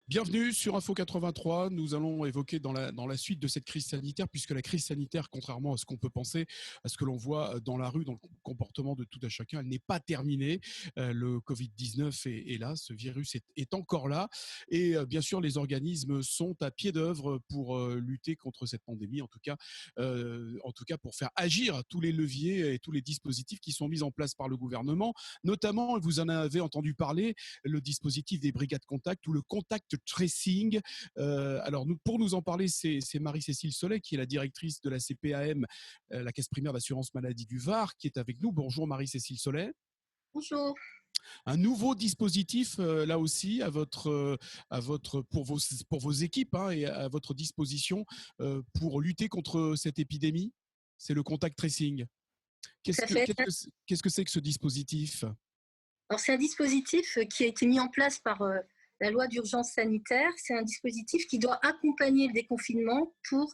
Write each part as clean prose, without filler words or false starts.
Bienvenue sur Info 83. Nous allons évoquer dans la suite de cette crise sanitaire, puisque la crise sanitaire, contrairement à ce qu'on peut penser, à ce que l'on voit dans la rue, dans le comportement de tout à chacun, elle n'est pas terminée. Le Covid-19 est là, ce virus est encore là. Et bien sûr, les organismes sont à pied d'œuvre pour lutter contre cette pandémie, en tout cas pour faire agir tous les leviers et tous les dispositifs qui sont mis en place par le gouvernement. Notamment, vous en avez entendu parler, le dispositif des brigades contact ou le contact tracing. Alors, pour nous en parler, c'est Marie-Cécile Sollet, qui est la directrice de la CPAM, la Caisse primaire d'assurance maladie du Var, qui est avec nous. Bonjour Marie-Cécile Sollet. Bonjour. Un nouveau dispositif, là aussi, pour vos équipes et à votre disposition pour lutter contre cette épidémie. C'est le contact tracing. Qu'est-ce que c'est que ce dispositif ? Alors, c'est un dispositif qui a été mis en place par la loi d'urgence sanitaire. C'est un dispositif qui doit accompagner le déconfinement pour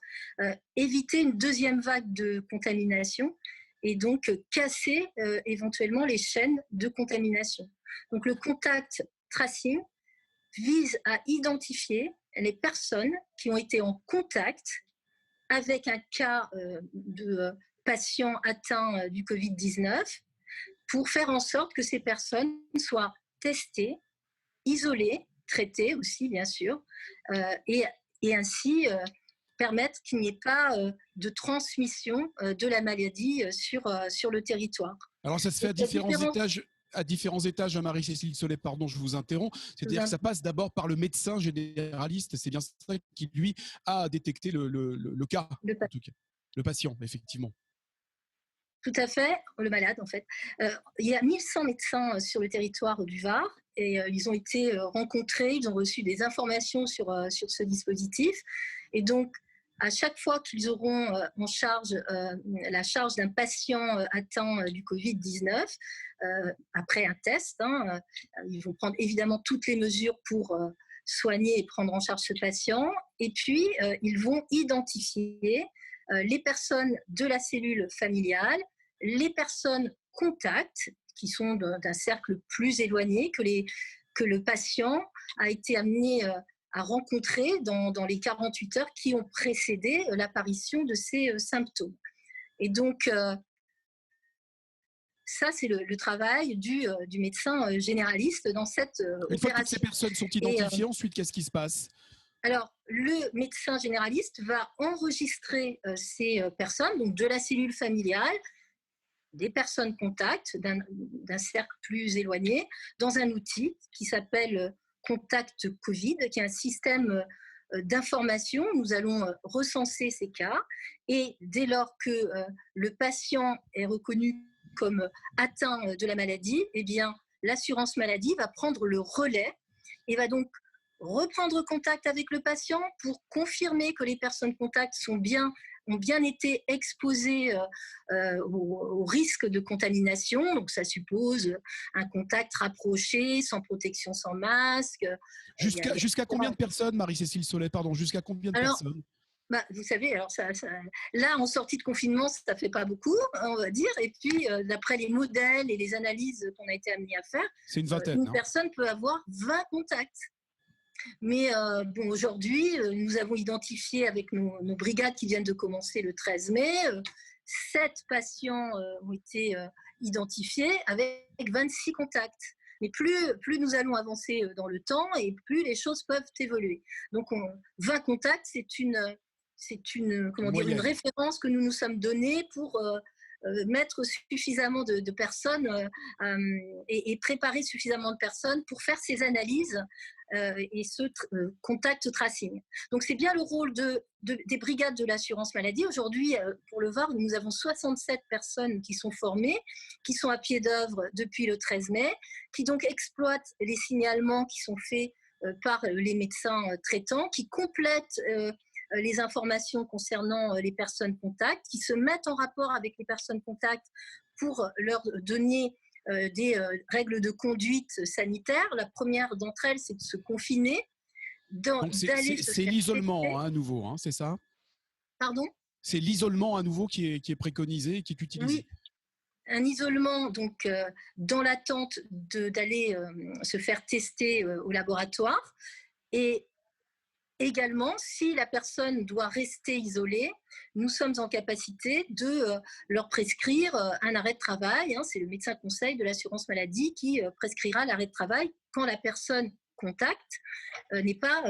éviter une deuxième vague de contamination et donc casser éventuellement les chaînes de contamination. Donc, le contact tracing vise à identifier les personnes qui ont été en contact avec un cas de patient atteint du Covid-19 pour faire en sorte que ces personnes soient testées, isolées, traitées aussi, bien sûr, et ainsi permettre qu'il n'y ait pas de transmission de la maladie sur le territoire. Alors, ça se fait à différents étages, Marie-Cécile Sollet, pardon, je vous interromps. C'est-à-dire que ça passe d'abord par le médecin généraliste, c'est bien ça, qui, lui, a détecté le cas, en tout cas. Le patient, effectivement. Tout à fait, le malade en fait. Il y a 1100 médecins sur le territoire du Var et ils ont été rencontrés, ils ont reçu des informations sur ce dispositif. Et donc, à chaque fois qu'ils auront en charge la charge d'un patient atteint du Covid-19, après un test, ils vont prendre évidemment toutes les mesures pour soigner et prendre en charge ce patient. Et puis, ils vont identifier les personnes de la cellule familiale, les personnes contacts qui sont d'un cercle plus éloigné que le patient a été amené à rencontrer dans les 48 heures qui ont précédé l'apparition de ces symptômes. Et donc, ça, c'est le travail du médecin généraliste dans cette opération. Une fois que toutes ces personnes sont identifiées, ensuite, qu'est-ce qui se passe ? Alors, le médecin généraliste va enregistrer ces personnes, donc de la cellule familiale, des personnes contacts d'un cercle plus éloigné, dans un outil qui s'appelle Contact Covid, qui est un système d'information. Nous allons recenser ces cas et dès lors que le patient est reconnu comme atteint de la maladie, eh bien, l'assurance maladie va prendre le relais et va donc reprendre contact avec le patient pour confirmer que les personnes contacts ont bien été exposées au risque de contamination. Donc, ça suppose un contact rapproché, sans protection, sans masque. Jusqu'à combien de personnes, Marie-Cécile Sollet, pardon, jusqu'à combien de personnes ? Vous savez, alors là, en sortie de confinement, ça ne fait pas beaucoup, on va dire. Et puis, d'après les modèles et les analyses qu'on a été amenés à faire, c'est une vingtaine. Une personne peut avoir 20 contacts. Mais aujourd'hui, nous avons identifié avec nos brigades qui viennent de commencer le 13 mai, 7 patients ont été identifiés avec 26 contacts. Mais plus nous allons avancer dans le temps et plus les choses peuvent évoluer. Donc 20 contacts, c'est une référence que nous nous sommes donnée pour mettre suffisamment de personnes et préparer suffisamment de personnes pour faire ces analyses et ce contact tracing. Donc c'est bien le rôle des brigades de l'assurance maladie. Aujourd'hui, pour le Var, nous avons 67 personnes qui sont formées, qui sont à pied d'œuvre depuis le 13 mai, qui donc exploitent les signalements qui sont faits par les médecins traitants, qui complètent les informations concernant les personnes contacts, qui se mettent en rapport avec les personnes contacts pour leur donner des règles de conduite sanitaire. La première d'entre elles, c'est de se confiner. C'est l'isolement à nouveau, c'est ça ? Pardon ? C'est l'isolement à nouveau qui est préconisé et qui est utilisé. Oui. Un isolement donc dans l'attente d'aller se faire tester au laboratoire. Et également, si la personne doit rester isolée, nous sommes en capacité de leur prescrire un arrêt de travail. C'est le médecin conseil de l'assurance maladie qui prescrira l'arrêt de travail quand la personne contact n'est pas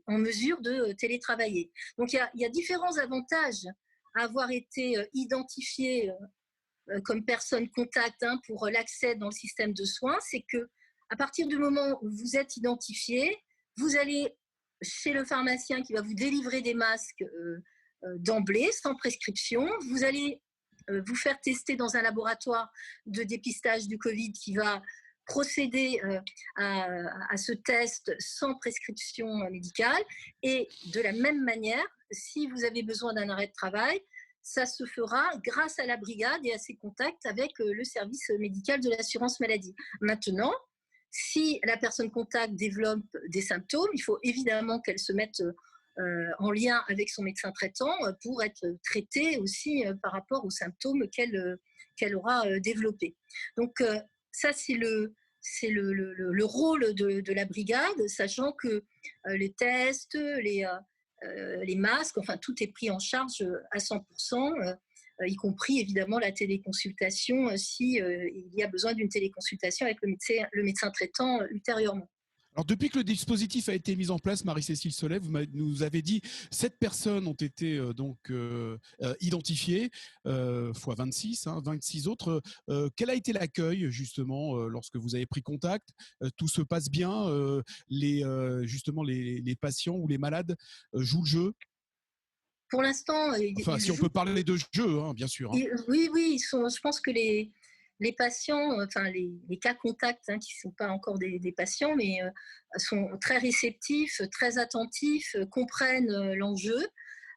en mesure de télétravailler. Donc il y a différents avantages à avoir été identifié comme personne contact pour l'accès dans le système de soins. C'est que à partir du moment où vous êtes identifié, vous allez chez le pharmacien qui va vous délivrer des masques d'emblée, sans prescription. Vous allez vous faire tester dans un laboratoire de dépistage du Covid qui va procéder à ce test sans prescription médicale. Et de la même manière, si vous avez besoin d'un arrêt de travail, ça se fera grâce à la brigade et à ses contacts avec le service médical de l'assurance maladie. Maintenant, si la personne contact développe des symptômes, il faut évidemment qu'elle se mette en lien avec son médecin traitant pour être traitée aussi par rapport aux symptômes qu'elle aura développés. Donc ça, c'est le rôle de la brigade, sachant que les tests, les masques, enfin tout est pris en charge à 100%. Y compris évidemment la téléconsultation si il y a besoin d'une téléconsultation avec le médecin traitant ultérieurement. Alors, depuis que le dispositif a été mis en place, Marie-Cécile Sollet, vous nous avez dit 7 personnes ont été identifiées, fois 26, 26 autres. Quel a été l'accueil, justement, lorsque vous avez pris contact? Tout se passe bien? Les patients ou les malades jouent le jeu? Pour l'instant, enfin, si on peut parler de jeu, bien sûr. Oui, je pense que les patients, enfin les cas contacts qui ne sont pas encore des patients, mais sont très réceptifs, très attentifs, comprennent l'enjeu.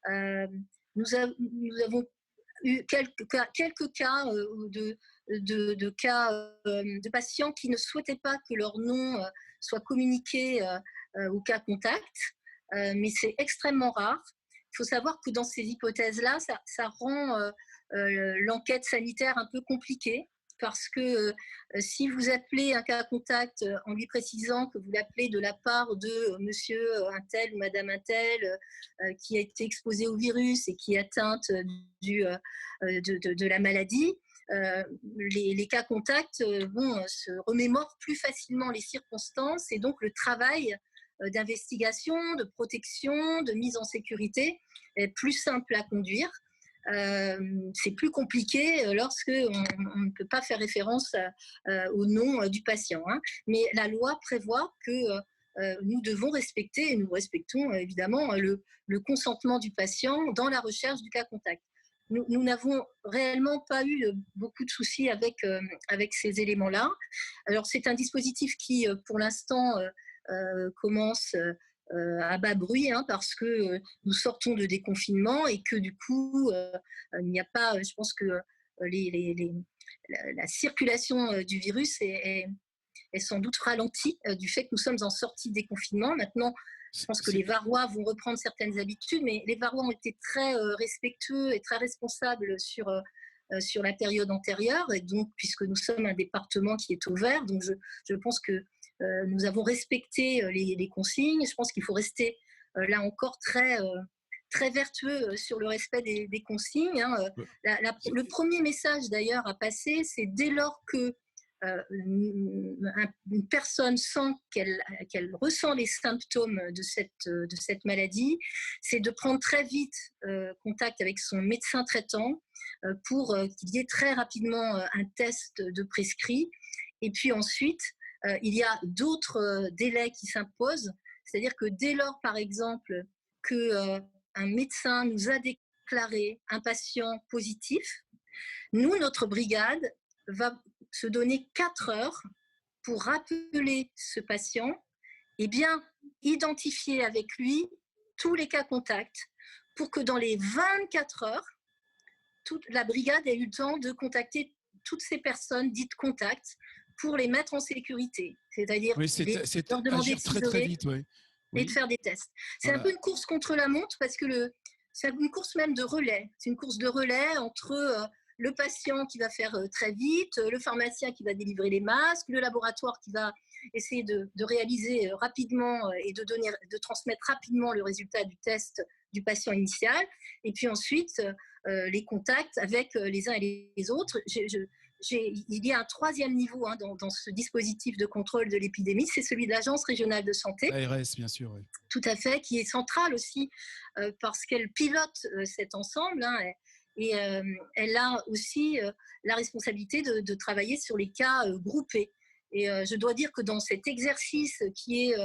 Nous avons eu quelques cas de patients qui ne souhaitaient pas que leur nom soit communiqué au cas contact, mais c'est extrêmement rare. Il faut savoir que dans ces hypothèses-là, ça rend l'enquête sanitaire un peu compliquée parce que si vous appelez un cas contact en lui précisant que vous l'appelez de la part de monsieur un tel ou madame un tel qui a été exposé au virus et qui est atteinte de la maladie, les cas contacts se remémorent plus facilement les circonstances et donc le travail d'investigation, de protection, de mise en sécurité est plus simple à conduire. C'est plus compliqué lorsque on ne peut pas faire référence au nom du patient. Mais la loi prévoit que nous devons respecter, et nous respectons évidemment le consentement du patient dans la recherche du cas contact. Nous n'avons réellement pas eu beaucoup de soucis avec ces éléments-là. Alors c'est un dispositif qui, pour l'instant, commence à bas bruit parce que nous sortons de déconfinement et que du coup, il n'y a pas, je pense que la circulation du virus est sans doute ralentie du fait que nous sommes en sortie de déconfinement. Maintenant, je pense que les Varois vont reprendre certaines habitudes, mais les Varois ont été très respectueux et très responsables sur la période antérieure, et donc, puisque nous sommes un département qui est au vert, donc je pense que nous avons respecté les consignes. Je pense qu'il faut rester là encore très vertueux sur le respect des consignes. Le premier message d'ailleurs à passer, c'est dès lors que une personne sent qu'elle ressent les symptômes de cette maladie, c'est de prendre très vite contact avec son médecin traitant pour qu'il y ait très rapidement un test de prescrit. Et puis ensuite, il y a d'autres délais qui s'imposent, c'est-à-dire que dès lors, par exemple, qu'un médecin nous a déclaré un patient positif, nous, notre brigade, va se donner 4 heures pour rappeler ce patient et bien identifier avec lui tous les cas contacts pour que dans les 24 heures, toute la brigade ait eu le temps de contacter toutes ces personnes dites contacts pour les mettre en sécurité, c'est-à-dire leur demander de s'isoler et de faire des tests. C'est un peu une course contre la montre parce que c'est une course même de relais. C'est une course de relais entre le patient qui va faire très vite, le pharmacien qui va délivrer les masques, le laboratoire qui va essayer de réaliser rapidement et de transmettre rapidement le résultat du test du patient initial, et puis ensuite les contacts avec les uns et les autres. Il y a un troisième niveau dans ce dispositif de contrôle de l'épidémie, c'est celui de l'Agence régionale de santé. L'ARS, bien sûr. Oui. Tout à fait, qui est centrale aussi parce qu'elle pilote cet ensemble et elle a aussi la responsabilité de travailler sur les cas groupés. Et je dois dire que dans cet exercice qui est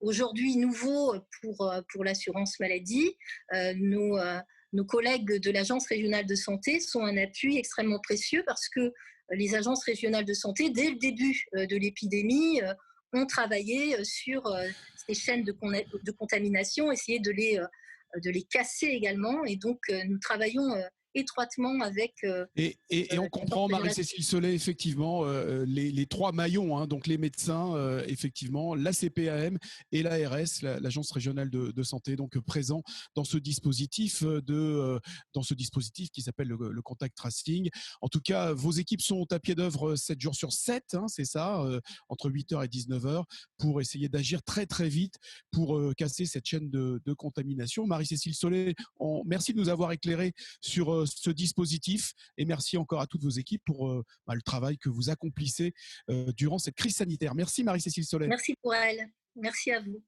aujourd'hui nouveau pour l'assurance maladie, nos collègues de l'Agence régionale de santé sont un appui extrêmement précieux parce que les agences régionales de santé, dès le début de l'épidémie, ont travaillé sur ces chaînes de contamination, essayer de les casser également. Et donc, nous travaillons étroitement avec... Et on comprend, Marie-Cécile Solé, effectivement, les trois maillons, donc les médecins, effectivement, la CPAM et l'ARS, l'Agence régionale de santé, donc présents dans ce dispositif qui s'appelle le contact tracing. En tout cas, vos équipes sont à pied d'œuvre 7 jours sur 7, c'est ça, entre 8h et 19h, pour essayer d'agir très très vite pour casser cette chaîne de contamination. Marie-Cécile Solé, merci de nous avoir éclairé sur ce dispositif et merci encore à toutes vos équipes pour le travail que vous accomplissez durant cette crise sanitaire. Merci Marie-Cécile Solé. Merci pour elle. Merci à vous.